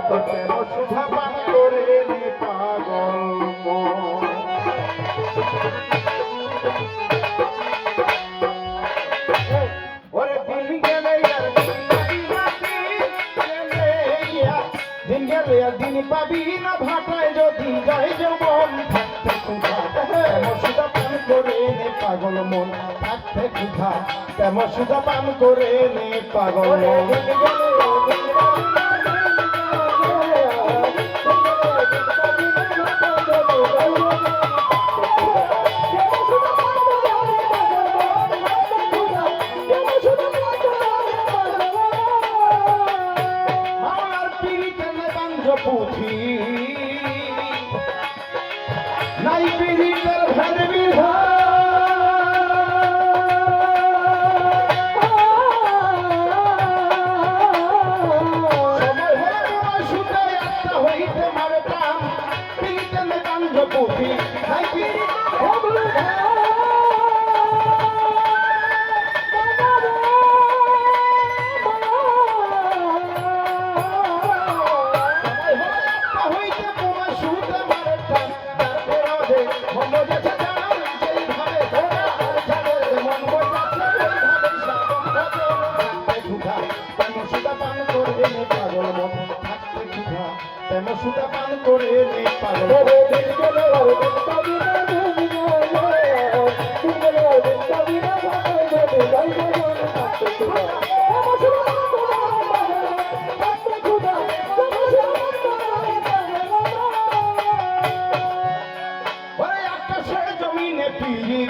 প্রেম সুধা পান করে নে পাগল মন। ওরে দিন গেলে আর দিন গেলে আর দিন পাবি না ভাটায় যদি যায় যেমন থাকতে ক্ষুধা প্রেম সুধা পান করে নে পাগল মন। থাকতে ক্ষুধা প্রেম সুধা পান করে নে পাগল মন। পুথি নাই পীড়িতের ভেদ বিধান সময় হলে সুতে আত্মা হইতে মারে প্রাণ পীড়িতের নেতাঞ্জ পুথি নাই পীড়িতের সুতা পান করে নে পাগল আকাশে জমিনে পিড়ি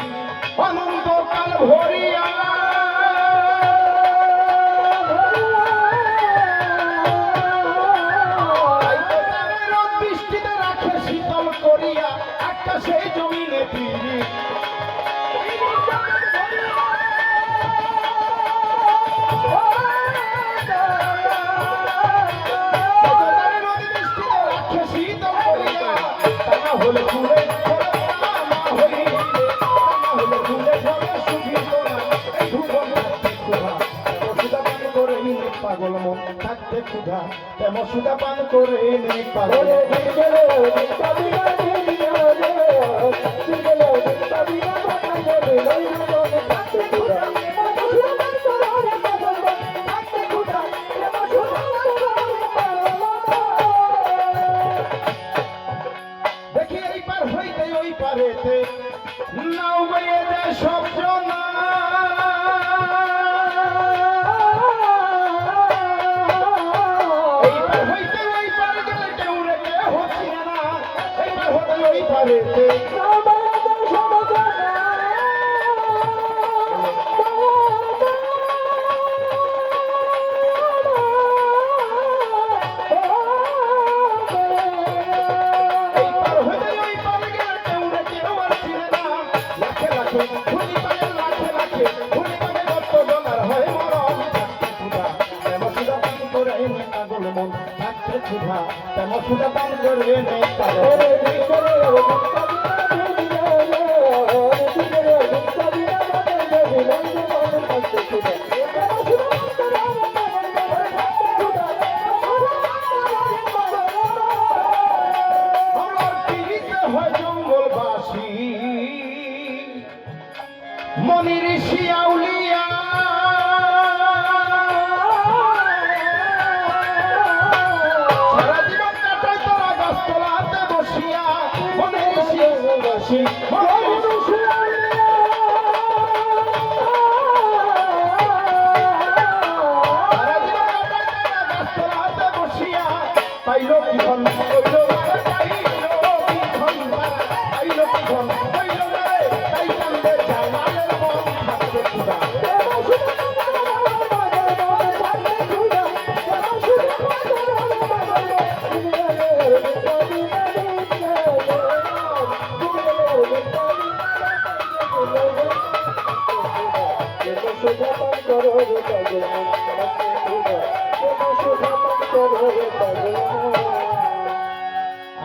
অনন্তকাল ভরিয়া সেই জমিনে পিড়ি হলে ফুলে পাগল মন থাকতে ক্ষুধা প্রেম সুধা পান করে নে পাগল। দেখি এই পার হইতে ওই পারেতে নাও বইয়ে দেয় সব জনা এই পার হইতে ওই পার গেলে কেউ রে কেউ হচ্ছে না এই পার হতে ওই পারেতে প্রেম সুধা পান করে নে পাগল জঙ্গলবাসী মনির শিয়াউলিয়া পাইল কি ধন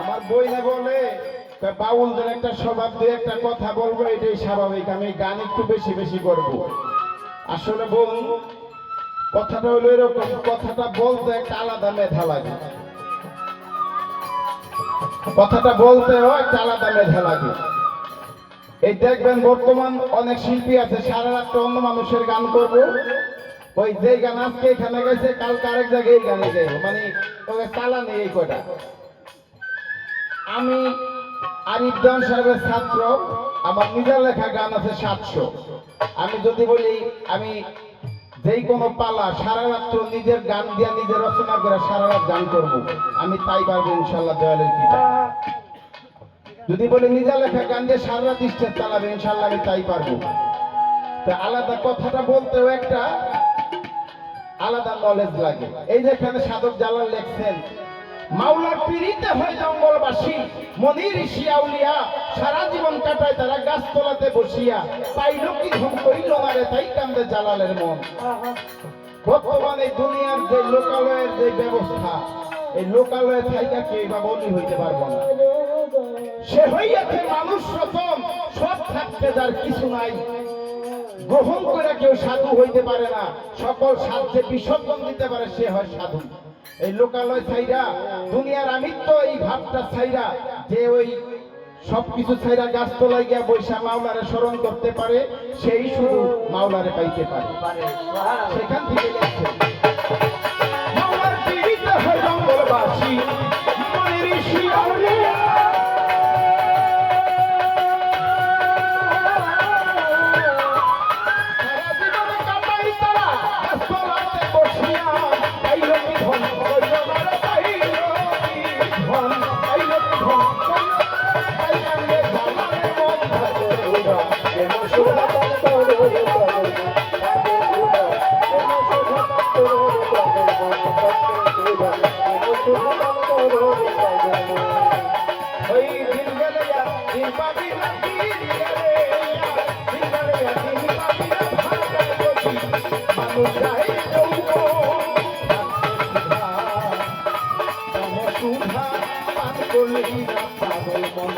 আমার বইনে বলে বাউলদের একটা স্বভাব দিয়ে একটা কথা বলবো, এটাই স্বাভাবিক। আমি গান একটু বেশি বেশি করব। আসলে বল কথাটা হলো এরকম, কথাটা বলতে একটা আলাদা মেধা লাগে। কথাটা বলতেও একটা আলাদা মেধা লাগে। এই দেখবেন বর্তমান অনেক শিল্পী আছে সারা রাত্রে অন্য মানুষের গান করবো, ওই যে গান আজকে এখানে গেছে কালকে আরেক জায়গায় এই গানে গাইবো, মানে ওকে চালা নেই এই কটা। আমি আরিফ দেওয়ান সাহেবের ছাত্র, আমার নিজের লেখা গান আছে 700। আমি যদি বলি আমি যেই কোনো পালা সারা রাত্র নিজের গান দিয়া নিজের রচনা করে সারা রাত গান করবো, আমি তাই পারবো ইনশাল্লাহ দয়ালের কৃপা। যদি বলি নিজের লেখা গান দিয়ে সারা রাত স্টেজ চালাবে, ইনশাল্লাহ আমি তাই পারবো। তা আলাদা কথাটা বলতেও একটা আলাদা নলেজ লাগে। এই যেখানে সাধক জালাল লেখছেন, মাওলার পীড়িতে হয় জঙ্গলবাসী, মনির ঋষি আউলিয়া সারা জীবন কাটায় তারা গাছতলাতে বসিয়া, পাইল কি ধন করিল না রে তাই কান্দে জালালের মন। বর্তমানে দুনিয়ার যে লোকালয়ের যে ব্যবস্থা, এই লোকালয়ে থাইকা কেউ বা বলি হইতে পারবো না। সে হইয়াছে মানুষ রতন, সব থাকতে যার কিছু নাই, গ্রহণ করে কেউ সাধু হইতে পারে না, সকল সাধ্যে বিসর্জন দিতে পারে সে হয় সাধু। এই লোকালয় ছাইরা দুনিয়ার আমিত্ব এই ভাবটা ছাইরা যে ওই সবকিছু ছাইরা গাছতলায় গিয়া বৈশা মাওলারে স্মরণ করতে পারে, সেই শুধু মাওলারে পাইতে পারে। সেখান থেকে লেখছে, মাওলার পীড়িতে হয় জঙ্গলবাসী, মনির ঋষি আউলিয়া সুধা পান করলেই না পাগল মন